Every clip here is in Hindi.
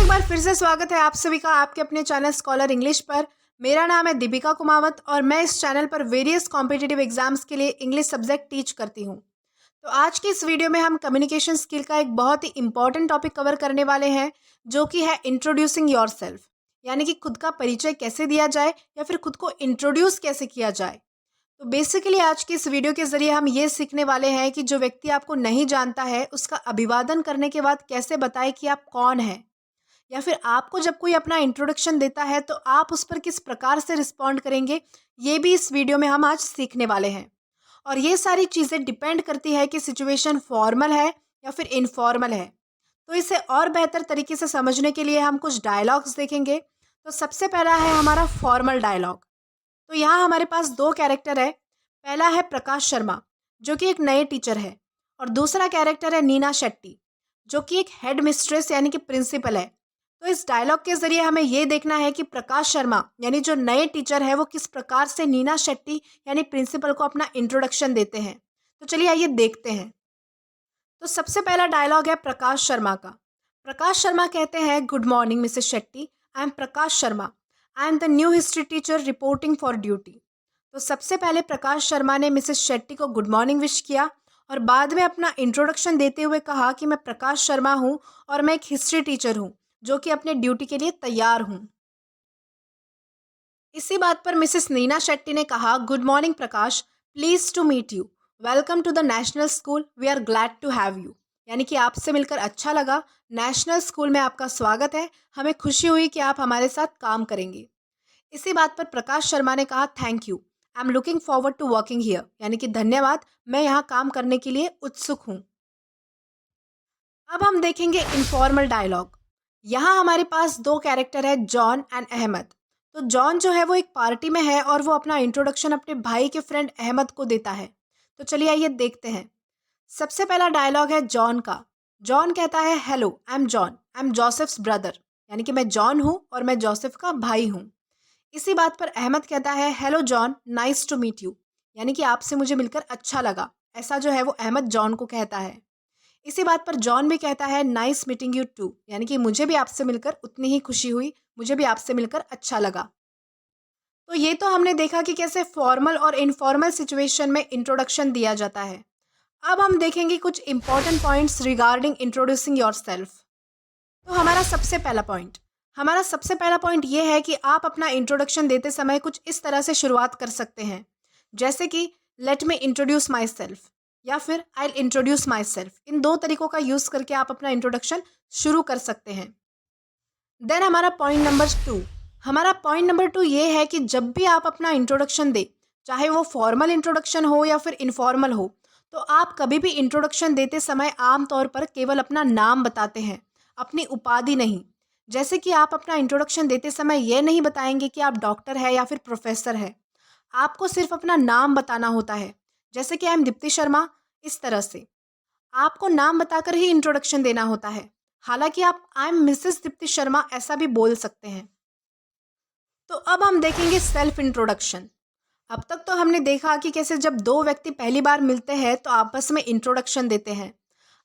एक बार फिर से स्वागत है आप सभी का आपके अपने चैनल स्कॉलर इंग्लिश पर। मेरा नाम है दीपिका कुमावत और मैं इस चैनल पर वेरियस कॉम्पिटिटिव एग्जाम्स के लिए इंग्लिश सब्जेक्ट टीच करती हूँ। तो आज की इस वीडियो में हम कम्युनिकेशन स्किल का एक बहुत ही इंपॉर्टेंट टॉपिक कवर करने वाले हैं, जो कि है इंट्रोड्यूसिंग योरसेल्फ, यानी कि खुद का परिचय कैसे दिया जाए या फिर खुद को इंट्रोड्यूस कैसे किया जाए। तो बेसिकली आज की इस वीडियो के ज़रिए हम ये सीखने वाले हैं कि जो व्यक्ति आपको नहीं जानता है उसका अभिवादन करने के बाद कैसे बताए कि आप कौन हैं, या फिर आपको जब कोई अपना इंट्रोडक्शन देता है तो आप उस पर किस प्रकार से रिस्पॉन्ड करेंगे, ये भी इस वीडियो में हम आज सीखने वाले हैं। और ये सारी चीज़ें डिपेंड करती है कि सिचुएशन फॉर्मल है या फिर इनफॉर्मल है। तो इसे और बेहतर तरीके से समझने के लिए हम कुछ डायलॉग्स देखेंगे। तो सबसे पहला है हमारा फॉर्मल डायलॉग। तो यहाँ हमारे पास दो कैरेक्टर है। पहला है प्रकाश शर्मा, जो कि एक नए टीचर है, और दूसरा कैरेक्टर है नीना शेट्टी, जो कि एक हेड मिस्ट्रेस यानी कि प्रिंसिपल है। तो इस डायलॉग के ज़रिए हमें ये देखना है कि प्रकाश शर्मा यानी जो नए टीचर है वो किस प्रकार से नीना शेट्टी यानी प्रिंसिपल को अपना इंट्रोडक्शन देते हैं। तो चलिए आइए देखते हैं। तो सबसे पहला डायलॉग है प्रकाश शर्मा का। प्रकाश शर्मा कहते हैं, good morning Mrs Shetty, I am Prakash Sharma, I am the new history teacher reporting for duty. तो सबसे पहले प्रकाश शर्मा ने मिसेस शेट्टी को गुड मॉर्निंग विश किया और बाद में अपना इंट्रोडक्शन देते हुए कहा कि मैं प्रकाश शर्मा हूँ और मैं एक हिस्ट्री टीचर हूँ जो कि अपने ड्यूटी के लिए तैयार हूँ। इसी बात पर मिसेस नीना शेट्टी ने कहा, good morning Prakash, please to meet you, welcome to the national school, we are glad to have you. यानी कि आपसे मिलकर अच्छा लगा, नेशनल स्कूल में आपका स्वागत है, हमें खुशी हुई कि आप हमारे साथ काम करेंगे। इसी बात पर प्रकाश शर्मा ने कहा, thank you, I am looking forward to working here, यानी कि धन्यवाद, मैं यहाँ काम करने के लिए उत्सुक हूँ। अब हम देखेंगे इनफॉर्मल डायलॉग। यहाँ हमारे पास दो कैरेक्टर है, जॉन एंड अहमद। तो जॉन जो है वो एक पार्टी में है और वो अपना इंट्रोडक्शन अपने भाई के फ्रेंड अहमद को देता है। तो चलिए आइए देखते हैं। सबसे पहला डायलॉग है जॉन का। जॉन कहता है, hello, I am John, I am Joseph's brother, यानी कि मैं जॉन हूँ और मैं जोसेफ का भाई हूँ। इसी बात पर अहमद कहता है, hello John, nice to meet you, यानी कि आपसे मुझे मिलकर अच्छा लगा। ऐसा जो है वो अहमद जॉन को कहता है। इसी बात पर जॉन भी कहता है, नाइस मीटिंग यू टू, यानी कि मुझे भी आपसे मिलकर उतनी ही खुशी हुई, मुझे भी आपसे मिलकर अच्छा लगा। तो ये तो हमने देखा कि कैसे फॉर्मल और इनफॉर्मल सिचुएशन में इंट्रोडक्शन दिया जाता है। अब हम देखेंगे कुछ important points regarding introducing yourself. तो हमारा सबसे पहला पॉइंट ये है कि आप अपना इंट्रोडक्शन देते समय कुछ इस तरह से शुरुआत कर सकते हैं, जैसे कि let me introduce my self या फिर आई इंट्रोड्यूस माई सेल्फ। इन दो तरीकों का यूज़ करके आप अपना इंट्रोडक्शन शुरू कर सकते हैं। देन हमारा पॉइंट नंबर टू ये है कि जब भी आप अपना इंट्रोडक्शन दें, चाहे वो फॉर्मल इंट्रोडक्शन हो या फिर इनफॉर्मल हो, तो आप कभी भी इंट्रोडक्शन देते समय आमतौर पर केवल अपना नाम बताते हैं, अपनी उपाधि नहीं। जैसे कि आप अपना इंट्रोडक्शन देते समय यह नहीं बताएंगे कि आप डॉक्टर है या फिर प्रोफेसर है। आपको सिर्फ अपना नाम बताना होता है, जैसे कि आई एम दीप्ति शर्मा। इस तरह से आपको नाम बताकर ही इंट्रोडक्शन देना होता है। हालांकि आप I am Mrs Deepti Sharma ऐसा भी बोल सकते हैं। तो अब हम देखेंगे सेल्फ इंट्रोडक्शन। अब तक तो हमने देखा कि कैसे जब दो व्यक्ति पहली बार मिलते हैं तो आपस में इंट्रोडक्शन देते हैं।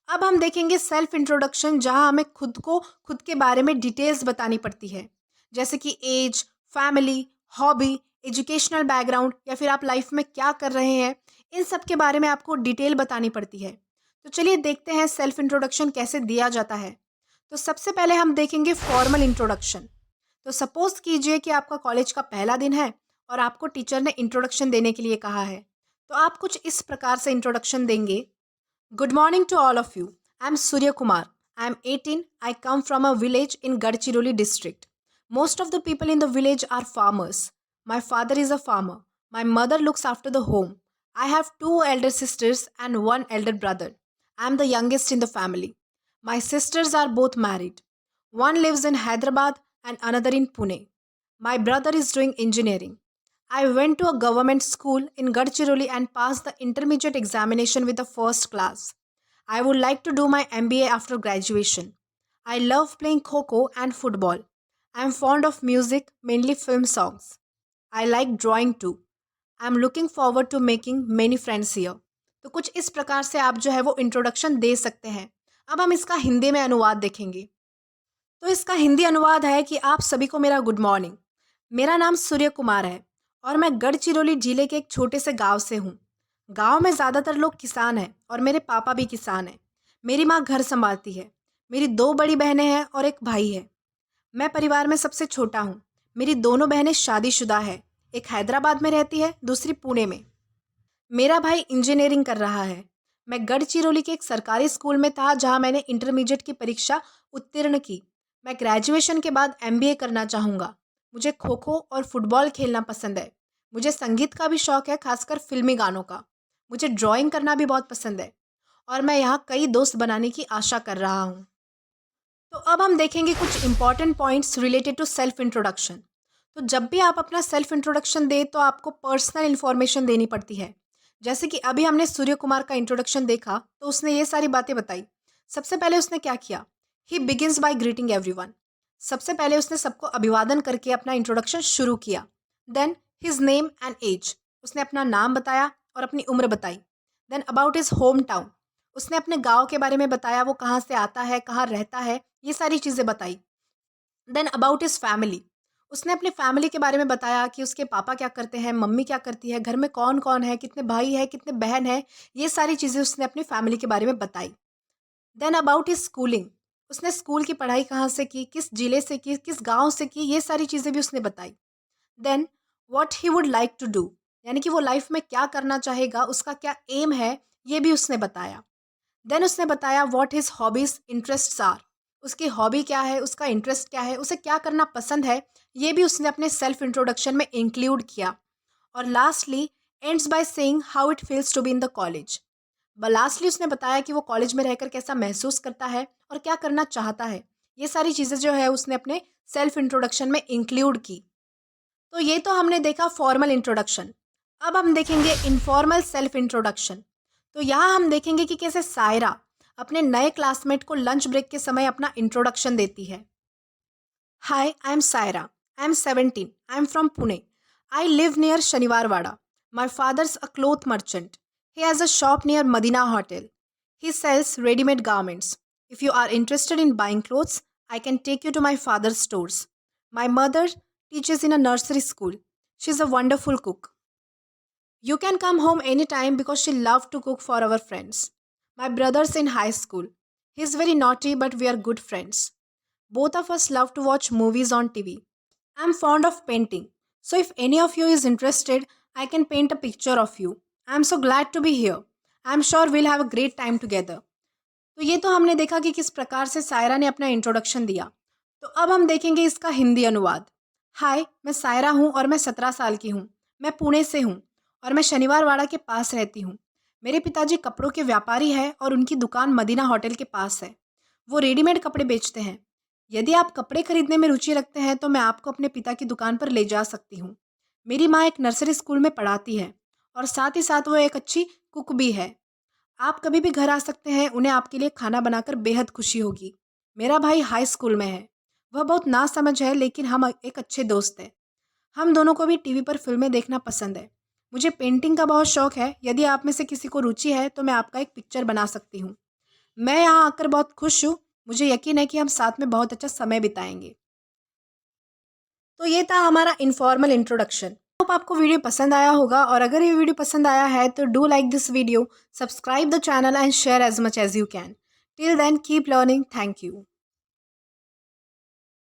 अब हम देखेंगे सेल्फ इंट्रोडक्शन, जहां हमें खुद के बारे में डिटेल्स बतानी पड़ती है, जैसे कि age, family, hobby, educational background या फिर आप लाइफ में क्या कर रहे हैं, इन सब के बारे में आपको डिटेल बतानी पड़ती है। तो चलिए देखते हैं सेल्फ इंट्रोडक्शन कैसे दिया जाता है। तो सबसे पहले हम देखेंगे फॉर्मल इंट्रोडक्शन। तो सपोज कीजिए कि आपका कॉलेज का पहला दिन है और आपको टीचर ने इंट्रोडक्शन देने के लिए कहा है। तो आप कुछ इस प्रकार से इंट्रोडक्शन देंगे, good morning to all of you, I am Surya Kumar, I am 18, I come from a village in Gadchiroli district, most of the people in the village are farmers, my father is a farmer, my mother looks after the home, I have two elder sisters and one elder brother, I am the youngest in the family, my sisters are both married, one lives in Hyderabad and another in Pune. My brother is doing engineering. I went to a government school in Gadchiroli and passed the intermediate examination with the first class. I would like to do my MBA after graduation. I love playing kho and football. I am fond of music, mainly film songs. I like drawing too. I am looking forward to making many friends here. तो कुछ इस प्रकार से आप जो है वो इंट्रोडक्शन दे सकते हैं। अब हम इसका हिंदी में अनुवाद देखेंगे। तो इसका हिंदी अनुवाद है कि आप सभी को मेरा गुड मॉर्निंग। मेरा नाम सूर्य कुमार है और मैं गढ़चिरौली जिले के एक छोटे से गांव से हूँ। गांव में ज़्यादातर लोग किसान हैं और मेरे पापा भी किसान हैं। मेरी माँ घर संभालती है। मेरी 2 बड़ी बहनें हैं और एक भाई है। मैं परिवार में सबसे छोटा हूँ। मेरी दोनों बहनें शादीशुदा है। एक हैदराबाद में रहती है, दूसरी पुणे में। मेरा भाई इंजीनियरिंग कर रहा है। मैं गढ़चिरौली के एक सरकारी स्कूल में था जहाँ मैंने इंटरमीडिएट की परीक्षा उत्तीर्ण की। मैं ग्रेजुएशन के बाद एमबीए करना चाहूँगा। मुझे खो खो और फुटबॉल खेलना पसंद है। मुझे संगीत का भी शौक है, खासकर फिल्मी गानों का। मुझे ड्राइंग करना भी बहुत पसंद है और मैं यहाँ कई दोस्त बनाने की आशा कर रहा हूँ। तो अब हम देखेंगे कुछ important points related to self introduction. तो जब भी आप अपना सेल्फ इंट्रोडक्शन दें तो आपको पर्सनल इन्फॉर्मेशन देनी पड़ती है। जैसे कि अभी हमने सूर्य कुमार का इंट्रोडक्शन देखा तो उसने ये सारी बातें बताई। सबसे पहले उसने क्या किया? ही बिगिंस बाय ग्रीटिंग एवरीवन। सबसे पहले उसने सबको अभिवादन करके अपना इंट्रोडक्शन शुरू किया। Then his name and age. उसने अपना नाम बताया और अपनी उम्र बताई। Then about his home town. उसने अपने गांव के बारे में बताया, वो कहाँ से आता है, कहाँ रहता है, ये सारी चीज़ें बताई। Then about his family. उसने अपनी फैमिली के बारे में बताया कि उसके पापा क्या करते हैं, मम्मी क्या करती है, घर में कौन कौन है, कितने भाई है, कितने बहन है, ये सारी चीज़ें उसने अपनी फैमिली के बारे में बताई। Then about his schooling. उसने स्कूल की पढ़ाई कहाँ से की, किस जिले से की, किस गांव से की, ये सारी चीज़ें भी उसने बताई। Then what he would like to do, यानी कि वो लाइफ में क्या करना चाहेगा, उसका क्या एम है, ये भी उसने बताया। देन उसने बताया what his hobbies interests are. उसकी हॉबी क्या है, उसका इंटरेस्ट क्या है, उसे क्या करना पसंद है, ये भी उसने अपने सेल्फ इंट्रोडक्शन में इंक्लूड किया। और lastly ends by saying how it feels to be in the college. Lastly उसने बताया कि वो कॉलेज में रहकर कैसा महसूस करता है और क्या करना चाहता है। ये सारी चीज़ें जो है उसने अपने सेल्फ इंट्रोडक्शन में इंक्लूड की। तो ये तो हमने देखा फॉर्मल इंट्रोडक्शन। अब हम देखेंगे इनफॉर्मल सेल्फ इंट्रोडक्शन। तो यहाँ हम देखेंगे कि कैसे सायरा अपने नए क्लासमेट को लंच ब्रेक के समय अपना इंट्रोडक्शन देती है। Hi, I am Saira. I am 17। I am from Pune. I live near Shaniwarwada. My father's a cloth merchant. He has a shop near Madina hotel. He sells ready-made garments. If you are interested in buying clothes, I can take you to my father's stores. My mother teaches in a nursery school. She's a wonderful cook. You can come home anytime because she loves to cook for our friends. My brother's in high school. He's very naughty, but we are good friends. Both of us love to watch movies on TV. I'm fond of painting. So if any of you is interested, I can paint a picture of you. I'm so glad to be here. I'm sure we'll have a great time together. तो ये तो हमने देखा कि किस प्रकार से सायरा ने अपना इंट्रोडक्शन दिया। तो अब हम देखेंगे इसका हिंदी अनुवाद। हाय, मैं सायरा हूँ और मैं 17 साल की हूँ। मैं पुणे से हूँ और मैं शनिवारवाड़ा के पास रहती हूँ। मेरे पिताजी कपड़ों के व्यापारी हैं और उनकी दुकान मदीना होटल के पास है। वो रेडीमेड कपड़े बेचते हैं। यदि आप कपड़े खरीदने में रुचि रखते हैं तो मैं आपको अपने पिता की दुकान पर ले जा सकती हूँ। मेरी माँ एक नर्सरी स्कूल में पढ़ाती है और साथ ही साथ वो एक अच्छी कुक भी है। आप कभी भी घर आ सकते हैं, उन्हें आपके लिए खाना बनाकर बेहद खुशी होगी। मेरा भाई हाई स्कूल में है। वह बहुत नासमझ है लेकिन हम एक अच्छे दोस्त हैं। हम दोनों को भी टीवी पर फिल्में देखना पसंद है। मुझे पेंटिंग का बहुत शौक है। यदि आप में से किसी को रुचि है तो मैं आपका एक पिक्चर बना सकती हूँ। मैं यहाँ आकर बहुत खुश हूँ। मुझे यकीन है कि हम साथ में बहुत अच्छा समय बिताएंगे। तो ये था हमारा इनफॉर्मल इंट्रोडक्शन। होप आपको वीडियो पसंद आया होगा और अगर ये वीडियो पसंद आया है तो do like this video, subscribe the channel and share as much as you can. Till then keep learning. Thank you.